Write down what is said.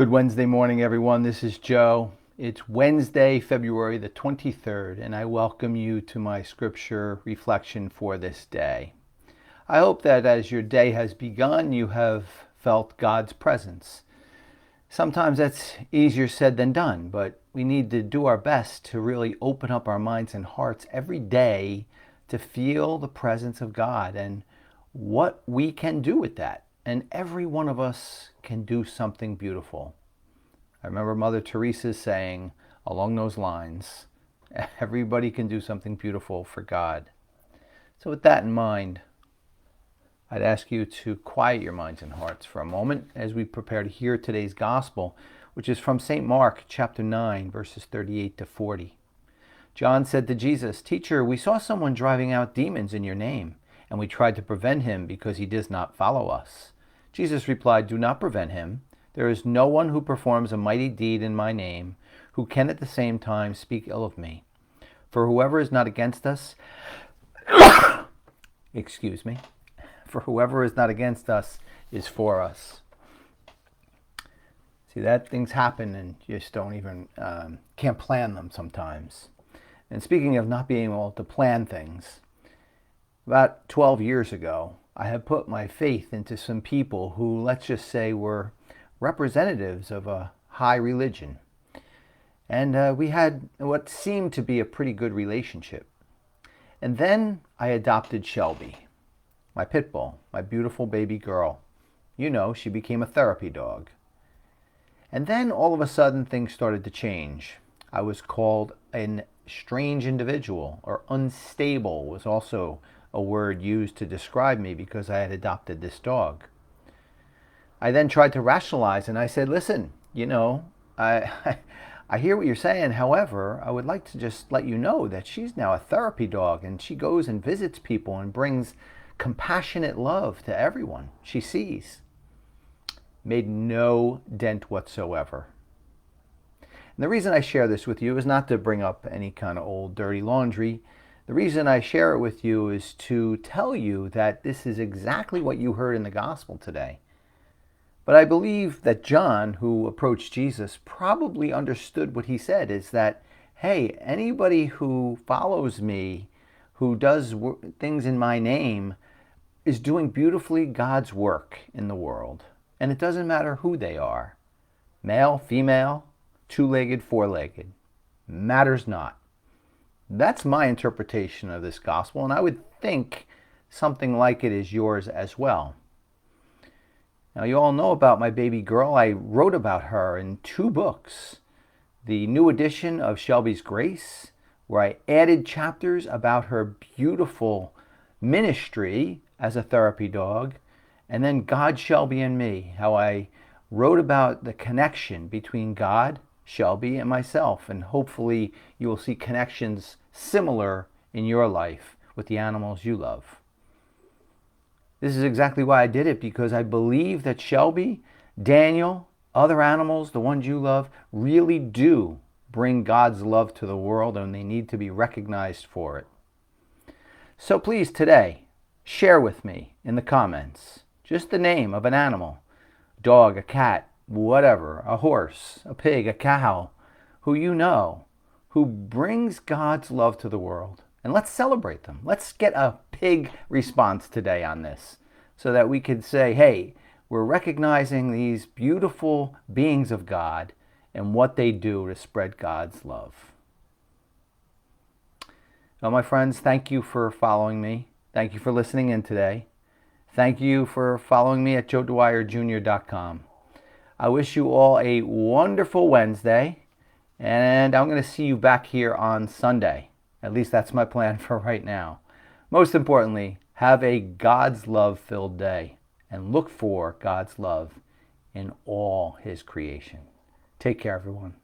Good Wednesday morning, everyone. This is Joe. It's Wednesday, February the 23rd, and I welcome you to my scripture reflection for this day. I hope that as your day has begun, you have felt God's presence. Sometimes that's easier said than done, but we need to do our best to really open up our minds and hearts every day to feel the presence of God and what we can do with that. And every one of us can do something beautiful. I remember Mother Teresa saying along those lines, everybody can do something beautiful for God. So with that in mind, I'd ask you to quiet your minds and hearts for a moment as we prepare to hear today's gospel, which is from St. Mark chapter 9, verses 38 to 40. John said to Jesus, "Teacher, we saw someone driving out demons in your name, and we tried to prevent him because he does not follow us." Jesus replied, "Do not prevent him. There is no one who performs a mighty deed in my name who can at the same time speak ill of me. For whoever is not against us, excuse me, for whoever is not against us is for us." See, that things happen and you just don't even, can't plan them sometimes. And speaking of not being able to plan things, about 12 years ago, I had put my faith into some people who, let's just say, were representatives of a high religion. And we had what seemed to be a pretty good relationship. And then I adopted Shelby, my pit bull, my beautiful baby girl. You know, she became a therapy dog. And then all of a sudden things started to change. I was called a strange individual, or unstable was also a word used to describe me because I had adopted this dog. I then tried to rationalize and I said, listen, I hear what you're saying. However, I would like to just let you know that she's now a therapy dog and she goes and visits people and brings compassionate love to everyone she sees. Made no dent whatsoever. And the reason I share this with you is not to bring up any kind of old dirty laundry. The reason I share it with you is to tell you that this is exactly what you heard in the gospel today. But I believe that John, who approached Jesus, probably understood what he said, is that, hey, anybody who follows me, who does things in my name, is doing beautifully God's work in the world. And it doesn't matter who they are, male, female, two-legged, four-legged, matters not. That's my interpretation of this gospel, and I would think something like it is yours as well. Now, you all know about my baby girl. I wrote about her in 2 books. The new edition of Shelby's Grace, where I added chapters about her beautiful ministry as a therapy dog, and then God, Shelby, and Me, how I wrote about the connection between God, Shelby, and myself, and hopefully you will see connections similar in your life with the animals you love. This is exactly why I did it, because I believe that Shelby, Daniel, other animals, the ones you love, really do bring God's love to the world, and they need to be recognized for it. So please today, share with me in the comments just the name of an animal, dog, a cat, whatever, a horse, a pig, a cow, who you know, who brings God's love to the world. And let's celebrate them. Let's get a big response today on this so that we could say, hey, we're recognizing these beautiful beings of God and what they do to spread God's love. Well, my friends, thank you for following me. Thank you for listening in today. Thank you for following me at joedwyerjr.com. I wish you all a wonderful Wednesday, and I'm going to see you back here on Sunday. At least that's my plan for right now. Most importantly, have a God's love-filled day and look for God's love in all His creation. Take care, everyone.